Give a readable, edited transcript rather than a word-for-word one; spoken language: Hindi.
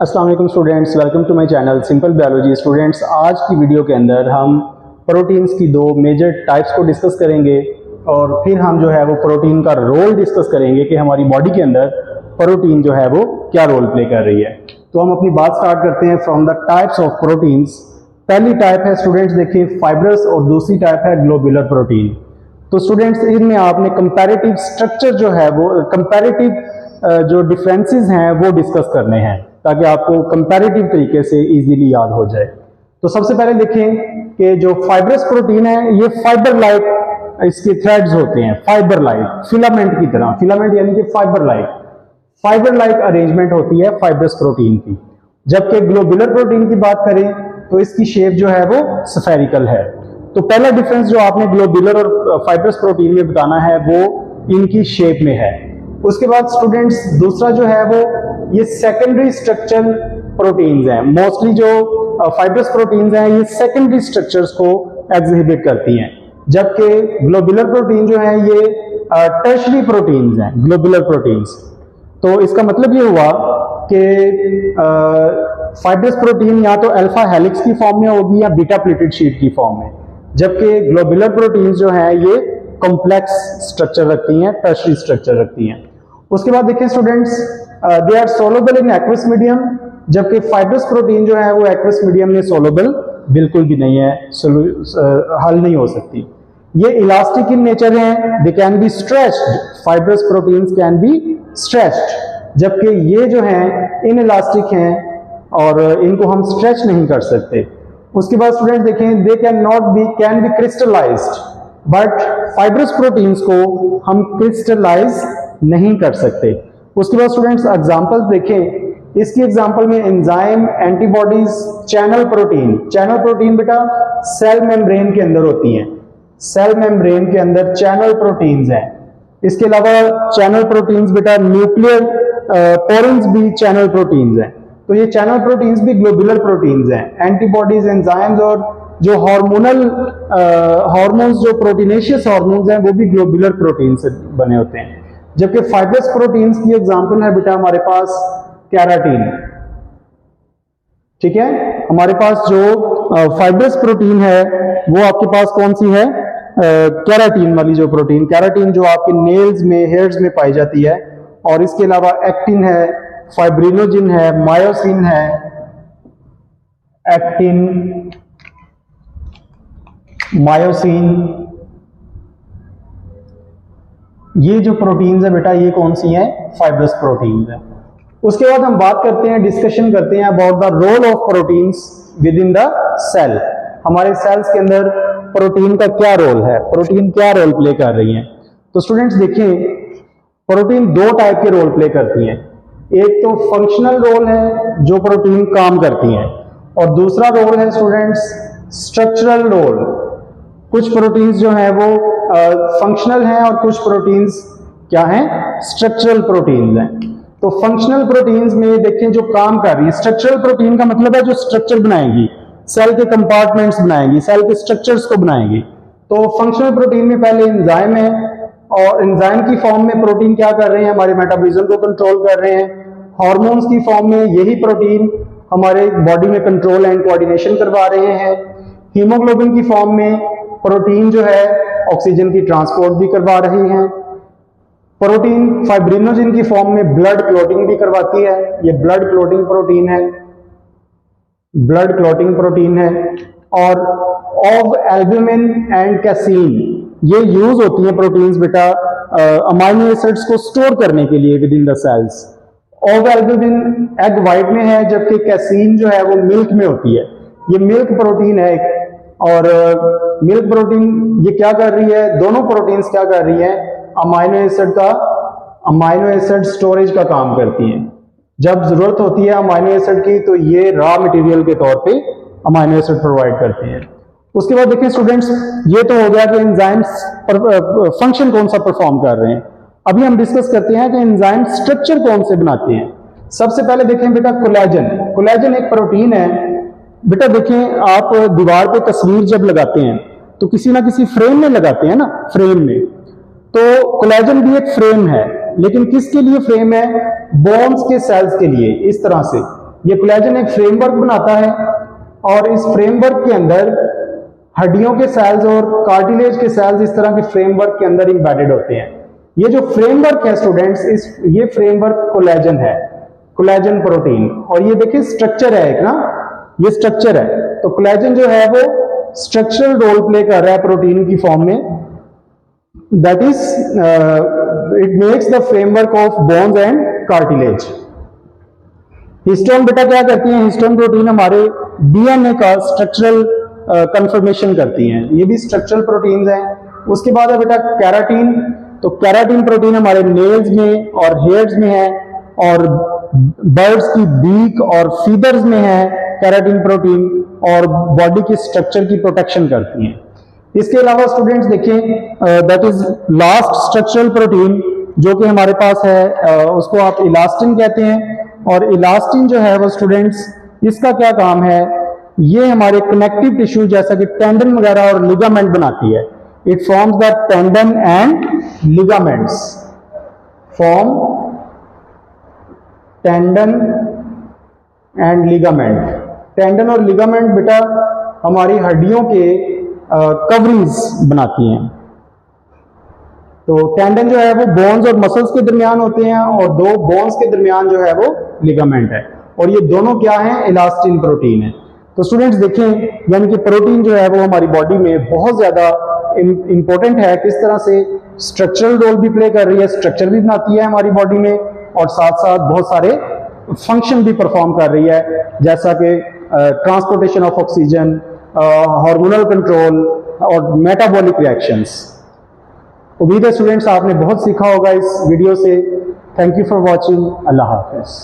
अस्सलाम वालेकुम students, welcome to my channel simple biology. Students, आज की वीडियो के अंदर हम प्रोटीन्स की दो मेजर टाइप्स को डिस्कस करेंगे और फिर हम जो है वो प्रोटीन का रोल डिस्कस करेंगे कि हमारी बॉडी के अंदर प्रोटीन जो है वो क्या रोल प्ले कर रही है। तो हम अपनी बात स्टार्ट करते हैं from the types of proteins. पहली टाइप है स्टूडेंट्स, देखिए फाइब्रस, और दूसरी टाइप है ग्लोबुलर प्रोटीन। तो स्टूडेंट्स, इनमें आपने कंपैरेटिव स्ट्रक्चर जो है वो कंपैरेटिव जो डिफरेंसेस हैं वो डिस्कस करने हैं ताकि आपको कंपैरेटिव तरीके से इजीली याद हो जाए। तो सबसे पहले देखें कि जो फाइब्रस प्रोटीन है ये फाइबर लाइक इसके थ्रेड्स होते हैं, फाइबर लाइक फिलामेंट की तरह, फिलामेंट यानी कि फाइबर लाइक अरेंजमेंट होती है फाइब्रस प्रोटीन की। जबकि ग्लोबुलर प्रोटीन की बात करें तो इसकी शेप जो है वो स्फेरिकल है। तो पहला डिफरेंस जो आपने ग्लोबुलर और फाइब्रस प्रोटीन में बताना है वो इनकी शेप में है। उसके बाद स्टूडेंट्स दूसरा जो है वो ये सेकेंडरी स्ट्रक्चरल प्रोटीन्स हैं। मोस्टली जो फाइब्रस प्रोटीन्स हैं ये सेकेंडरी स्ट्रक्चर्स को एग्जिबिट करती हैं, जबकि ग्लोबुलर प्रोटीन जो है ये टर्शरी प्रोटीन्स हैं, ग्लोबुलर प्रोटीन्स। तो इसका मतलब ये हुआ कि फाइब्रस प्रोटीन या तो अल्फा हेलिक्स की फॉर्म में होगी या बीटा प्लेटेड शीट की फॉर्म में, जबकि ग्लोबुलर प्रोटीन्स जो है ये कॉम्प्लेक्स स्ट्रक्चर रखती हैं, टर्शरी स्ट्रक्चर रखती हैं। उसके बाद देखिए students, they are soluble in aqueous medium, जबकि फाइब्रस प्रोटीन जो है वो एक्वस मीडियम में सोलुबल बिल्कुल भी नहीं है, हल नहीं हो सकती। ये इलास्टिक इन नेचर हैं, they can be stretched, fibrous proteins can be stretched, जबकि ये जो हैं इन इलास्टिक हैं और इनको हम स्ट्रेच नहीं कर सकते। उसके बाद स्टूडेंट देखें, they can be crystallised, but fibrous proteins को हम क्रिस्टलाइज नहीं कर सकते। उसके बाद स्टूडेंट्स एग्जांपल्स देखें, इसकी एग्जांपल में एंजाइम, एंटीबॉडीज, चैनल प्रोटीन बेटा सेल मेम्ब्रेन के अंदर होती हैं, सेल मेम्ब्रेन के अंदर चैनल प्रोटीन्स हैं। इसके अलावा चैनल प्रोटीन्स बेटा न्यूक्लियर पोरेंस भी चैनल प्रोटीन्स हैं। तो ये चैनल प्रोटीन्स भी ग्लोबुलर प्रोटीन्स हैं। एंटीबॉडीज, एंजाइम्स और जो हार्मोन्स जो प्रोटीनेशियस हार्मोन्स हैं वो भी ग्लोबुलर प्रोटीन से बने होते हैं। जबकि फाइब्रस प्रोटीन्स की एग्जांपल है बेटा हमारे पास कैराटीन। ठीक है, हमारे पास जो फाइब्रस प्रोटीन है वो आपके पास कौन सी है, कैराटीन वाली जो प्रोटीन, कैराटीन जो आपके नेल्स में, हेयर्स में पाई जाती है। और इसके अलावा एक्टिन है, फाइब्रिनोजिन है, मायोसिन है, एक्टिन, मायोसिन, ये जो प्रोटीन्स है बेटा ये कौन सी हैं, फाइब्रस प्रोटीन्स है। उसके बाद हम बात करते हैं, डिस्कशन करते हैं about the role of proteins within the cell. हमारे सेल्स के अंदर प्रोटीन का क्या रोल है, प्रोटीन क्या रोल प्ले कर रही हैं। तो स्टूडेंट्स देखिए, प्रोटीन दो टाइप के रोल प्ले करती हैं। एक तो फंक्शनल रोल है जो प्रोटीन काम करती हैं, और दूसरा रोल है स्टूडेंट्स स्ट्रक्चरल रोल। कुछ प्रोटीन्स जो हैं वो फंक्शनल हैं और कुछ प्रोटीन्स क्या हैं, स्ट्रक्चरल प्रोटीन्स हैं। तो फंक्शनल प्रोटीन्स में देखें जो काम कर रही है, स्ट्रक्चरल प्रोटीन का मतलब है जो स्ट्रक्चर बनाएंगी, सेल के कंपार्टमेंट्स बनाएंगी, सेल के स्ट्रक्चर्स को बनाएंगी। तो फंक्शनल प्रोटीन में पहले एंजाइम है, और एंजाइम की फॉर्म में प्रोटीन क्या कर रहे हैं, हमारे मेटाबॉलिज्म को कंट्रोल कर रहे हैं। हार्मोन्स की फॉर्म में यही प्रोटीन हमारे बॉडी में कंट्रोल एंड कोऑर्डिनेशन करवा रहे हैं। हीमोग्लोबिन की फॉर्म में प्रोटीन जो है ऑक्सीजन की ट्रांसपोर्ट भी करवा रही हैं। प्रोटीन फाइब्रिनोजिन की फॉर्म में ब्लड क्लॉटिंग भी करवाती है, ये ब्लड क्लॉटिंग प्रोटीन है, ब्लड क्लॉटिंग प्रोटीन है। और ऑफ एल्ब्यूमिन एंड कैसीन ये यूज होती है प्रोटीन्स बेटा अमाइनो एसिड्स को स्टोर करने के लिए within the cells. Of albumin egg white में है, जबकि कैसीन जो है वो मिल्क में होती है। ये मिल्क प्रोटीन है एक, और मिल्क प्रोटीन ये क्या कर रही है, दोनों प्रोटीन्स क्या कर रही है, अमाइनो एसिड स्टोरेज का काम करती हैं। जब जरूरत होती है अमाइनो एसिड की तो ये रॉ मटेरियल के तौर पे अमाइनो एसिड प्रोवाइड करती हैं। उसके बाद देखिए स्टूडेंट्स, ये तो हो गया कि एंजाइम्स फंक्शन कौन सा परफॉर्म कर रहे हैं। अभी हम डिस्कस करते हैं कि एंजाइम स्ट्रक्चर कौन से बनाते हैं। सबसे पहले देखें बेटा कोलेजन एक प्रोटीन है बेटा। देखें आप दीवार पे तस्वीर जब लगाते हैं तो किसी ना किसी फ्रेम में लगाते हैं ना, फ्रेम में। तो कोलेजन भी एक फ्रेम है, लेकिन किसके लिए फ्रेम है, बोन्स के सेल्स के लिए। इस तरह से ये कोलेजन एक फ्रेमवर्क बनाता है और इस फ्रेमवर्क के अंदर हड्डियों के सेल्स और कार्टिलेज के सेल्स इस तरह के फ्रेमवर्क के अंदर इंबेडेड होते हैं। ये जो फ्रेमवर्क है स्टूडेंट्स, ये फ्रेमवर्क कोलेजन है, कोलेजन प्रोटीन। और ये देखिए स्ट्रक्चर है एक ना, ये स्ट्रक्चर है। तो कोलेजन जो है वो स्ट्रक्चरल रोल प्ले कर रहा है प्रोटीन की फॉर्म में, that is it makes the framework of bones and cartilage. Histone बेटा क्या करती हैं, हिस्टोन प्रोटीन हमारे डीएनए का स्ट्रक्चरल कंफर्मेशन करती हैं, ये भी स्ट्रक्चरल प्रोटीन्स हैं। उसके बाद है बेटा कैराटीन। तो कैराटीन प्रोटीन हमारे नेल्स में और हेयर्स में है और बर्ड्स की बीक और फीदर्स में है कैराटीन प्रोटीन, और बॉडी के स्ट्रक्चर की प्रोटेक्शन करती हैं। इसके अलावा स्टूडेंट्स देखिए that is last structural protein जो कि हमारे पास है, उसको आप इलास्टिन कहते हैं। और इलास्टिन जो है वो स्टूडेंट्स, इसका क्या काम है, ये हमारे कनेक्टिव टिश्यू जैसा कि टेंडन वगैरह और लिगामेंट बनाती है। It forms the tendon and ligaments, form tendon and ligament. Tendon और लिगामेंट बेटा हमारी हड्डियों के कवरिंग्स बनाती हैं। तो टेंडन जो है वो बोन्स और मसल्स के दरमियान होते हैं और दो बोन्स के दरमियान जो है वो लिगामेंट है, और ये दोनों क्या है, इलास्टिन प्रोटीन है। तो स्टूडेंट्स देखें, यानी कि प्रोटीन जो है वो हमारी बॉडी में बहुत ज्यादा इंपॉर्टेंट है, किस तरह से स्ट्रक्चरल रोल भी प्ले कर रही है, स्ट्रक्चर भी बनाती है हमारी बॉडी में, और साथ साथ बहुत सारे फंक्शन भी परफॉर्म कर रही है, जैसा कि transportation of oxygen, hormonal control और मेटाबॉलिक रिएक्शंस। उम्मीद है स्टूडेंट्स आपने बहुत सीखा होगा इस वीडियो से। Thank you for watching. Allah Hafiz.